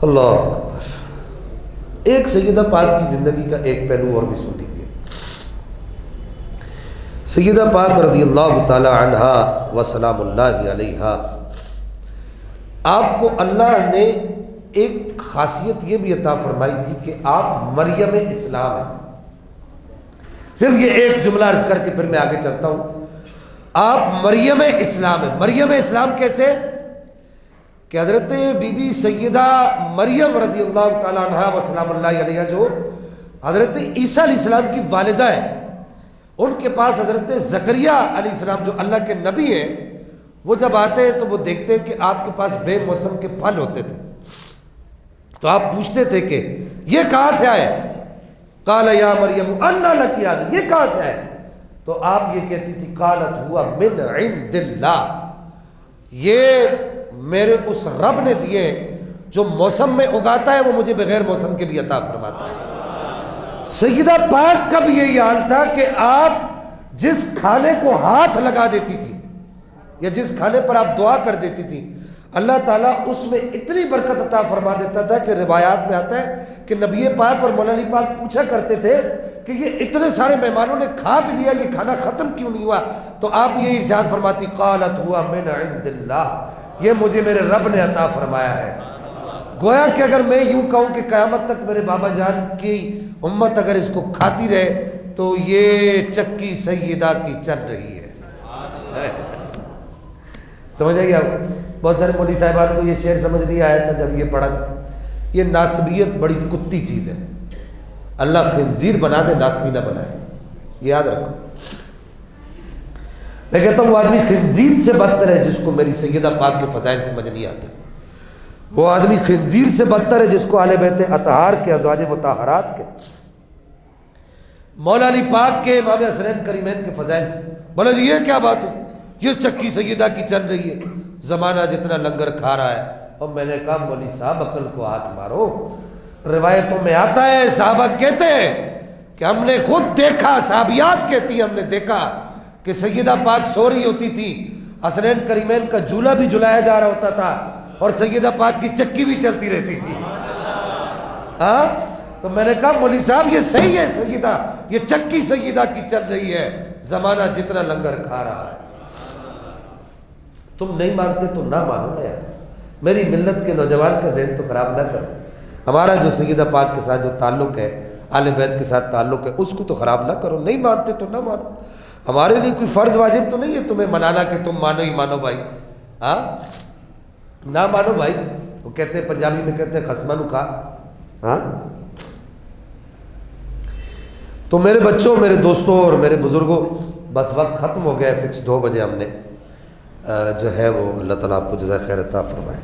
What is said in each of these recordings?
اللہ اکبر۔ ایک سیدہ پاک کی زندگی کا ایک پہلو اور بھی سن لیجیے۔ سیدہ پاک رضی اللہ تعالی عنہا و سلام اللہ علیہا، آپ کو اللہ نے ایک خاصیت یہ بھی عطا فرمائی تھی کہ آپ مریم اسلام ہیں۔ صرف یہ ایک جملہ عرض کر کے پھر میں آگے چلتا ہوں۔ آپ مریم اسلام ہیں۔ مریم اسلام کیسے؟ کہ حضرت بی بی سیدہ مریم رضی اللہ تعالیٰ عنہا و سلام اللہ علیہ جو حضرت عیسیٰ علیہ السلام کی والدہ ہے، ان کے پاس حضرت زکریا علیہ السلام جو اللہ کے نبی ہیں، وہ جب آتے ہیں تو وہ دیکھتے ہیں کہ آپ کے پاس بے موسم کے پھل ہوتے تھے، تو آپ پوچھتے تھے کہ یہ کہاں سے آئے؟ قال یا مریم انا لک ھذا، یہ کہاں سے آئے؟ تو آپ یہ کہتی تھی قالت ہوا من عند اللہ، یہ میرے اس رب نے دیے جو موسم میں اگاتا ہے، وہ مجھے بغیر موسم کے بھی عطا فرماتا ہے۔ سیدہ پاک کا بھی یہی حال تھا کہ آپ جس کھانے کو ہاتھ لگا دیتی تھی یا جس کھانے پر آپ دعا کر دیتی تھی، اللہ تعالیٰ اس میں اتنی برکت عطا فرما دیتا تھا کہ روایات میں آتا ہے کہ نبی پاک اور مولا علی پاک پوچھا کرتے تھے کہ یہ اتنے سارے مہمانوں نے کھا بھی لیا، یہ کھانا ختم کیوں نہیں ہوا؟ تو آپ یہ ارشاد فرماتی قالت ہوا من عند اللہ، یہ مجھے میرے رب نے عطا فرمایا ہے۔ گویا کہ اگر میں یوں کہوں کہ قیامت تک میرے بابا جان کی امت اگر اس کو کھاتی رہے تو یہ چکی سیدہ کی چل رہی ہے۔ سمجھ آئے گی آپ؟ بہت سارے مولوی صاحبان کو یہ شعر سمجھ نہیں آیا تھا جب یہ پڑھا تھا۔ یہ ناسبیت بڑی کتی چیز ہے، اللہ خنزیر بنا دے ناسبی نہ بنائے، یاد رکھو۔ میں کہتا ہوں وہ آدمی خنزیر سے بدتر ہے جس کو میری سیدہ پاک کے فضائل سمجھ نہیں آتے، وہ آدمی خنزیر سے بدتر ہے جس کو اہل بیت اطہار کے ازواج مطہرات کے مولا علی پاک کے امام حسنین کریمین کے فضائل سے بولا جی یہ کیا بات ہے، یہ چکی سیدہ کی چل رہی ہے، زمانہ جتنا لنگر کھا رہا ہے۔ اور میں نے کہا مولوی صاحب عقل کو ہاتھ مارو، روایتوں میں آتا ہے صحابہ کہتے ہیں کہ ہم نے خود دیکھا، صحابیات کہتی ہیں ہم نے دیکھا کہ سیدہ پاک سو رہی ہوتی تھی، حسنین کریمین کا جھولا بھی جھلایا جا رہا ہوتا تھا اور سیدہ پاک کی چکی بھی چلتی رہتی تھی۔ ہاں تو میں نے کہا مولوی صاحب یہ صحیح ہے، سیدہ یہ چکی سیدہ کی چل رہی ہے، زمانہ جتنا لنگر کھا رہا ہے۔ تم نہیں مانتے تو نہ مانو نا یار، میری ملت کے نوجوان کا ذہن تو خراب نہ کرو۔ ہمارا جو سیدہ پاک کے ساتھ جو تعلق ہے، آل بیت کے ساتھ تعلق ہے، اس کو تو خراب نہ کرو۔ نہیں مانتے تو نہ مانو، ہمارے لیے کوئی فرض واجب تو نہیں ہے تمہیں منانا کہ تم مانو ہی مانو بھائی، ہاں نہ مانو بھائی۔ وہ کہتے ہیں پنجابی میں کہتے ہیں خسمہ نو کھا۔ ہاں تو میرے بچوں، میرے دوستوں اور میرے بزرگوں، بس وقت ختم ہو گیا ہے، فکس 2 بجے ہم نے جو ہے وہ اللہ تعالیٰ آپ کو جزائے خیر عطا فرمائے۔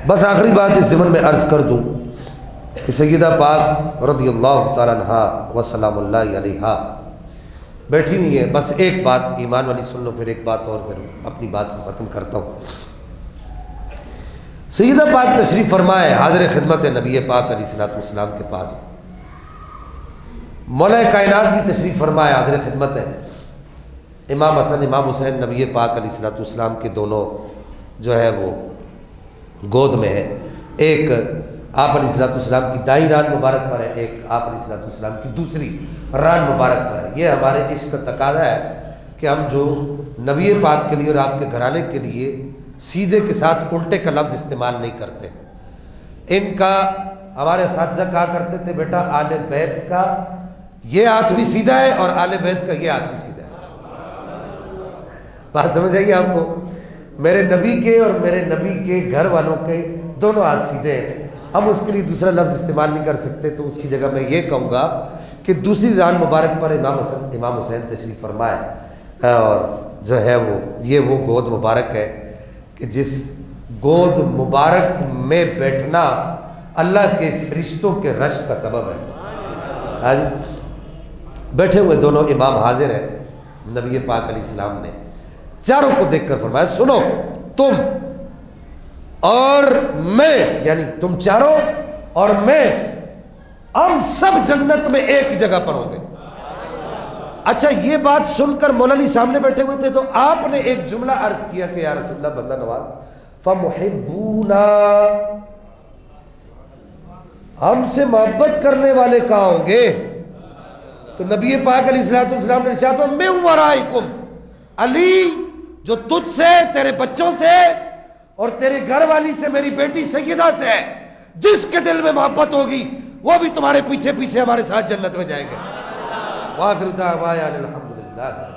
بس آخری بات اس ضمن میں عرض کر دوں کہ سیدہ پاک رضی اللہ تعالیٰ عنہا و سلام اللہ علیہا بیٹھی ہوئی ہے۔ بس ایک بات ایمان والی سن لو، پھر ایک بات اور پھر اپنی بات کو ختم کرتا ہوں۔ سیدہ پاک تشریف فرمائے حاضر خدمت نبی پاک علیہ الصلوۃ والسلام کے پاس، مولا کائنات بھی تشریف فرمائے حاضر خدمت ہے، امام حسن امام حسین نبی پاک علیہ الصلوۃ والسلام کے دونوں جو ہے وہ گود میں ہے، ایک آپ علیہ الصلوۃ والسلام کی دائیں ران مبارک پر ہے، ایک آپ علیہ الصلوۃ والسلام کی دوسری ران مبارک پر ہے۔ یہ ہمارے عشق کا تقاضا ہے کہ ہم جو نبی پاک کے لیے اور آپ کے گھرانے کے لیے سیدھے کے ساتھ الٹے کا لفظ استعمال نہیں کرتے۔ ان کا ہمارے اساتذہ کہا کرتے تھے بیٹا آل بیت کا یہ ہاتھ بھی سیدھا ہے اور آل بیت کا یہ ہاتھ بھی سیدھا ہے۔ بات سمجھ آئی آپ کو؟ میرے نبی کے اور میرے نبی کے گھر والوں کے دونوں ہاتھ سیدھے ہیں، ہم اس کے لیے دوسرا لفظ استعمال نہیں کر سکتے، تو اس کی جگہ میں یہ کہوں گا کہ دوسری ران مبارک پر امام حسین تشریف فرمائے، اور جو ہے وہ گود مبارک ہے کہ جس گود مبارک میں بیٹھنا اللہ کے فرشتوں کے رش کا سبب ہے۔ ہاں جی، بیٹھے ہوئے دونوں امام حاضر ہیں، نبی پاک علیہ السلام نے چاروں کو دیکھ کر فرمایا سنو، تم اور میں، یعنی تم چاروں اور میں، ہم سب جنت میں ایک جگہ پر ہوں گے۔ اچھا یہ بات سن کر مولا علی سامنے بیٹھے ہوئے تھے تو آپ نے ایک جملہ عرض کیا کہ یا رسول اللہ بندہ نواز فمحبونا، ہم سے محبت کرنے والے کہاں ہوں گے؟ تو نبی پاک علیہ الصلوۃ والسلام نے ارشاد فرمایا من ورائکم، علی جو تجھ سے، تیرے بچوں سے اور تیرے گھر والی سے، میری بیٹی سیدہ سے ہے، جس کے دل میں محبت ہوگی وہ بھی تمہارے پیچھے پیچھے ہمارے ساتھ جنت میں جائے گا۔ وآخر دعوانا الحمدللہ۔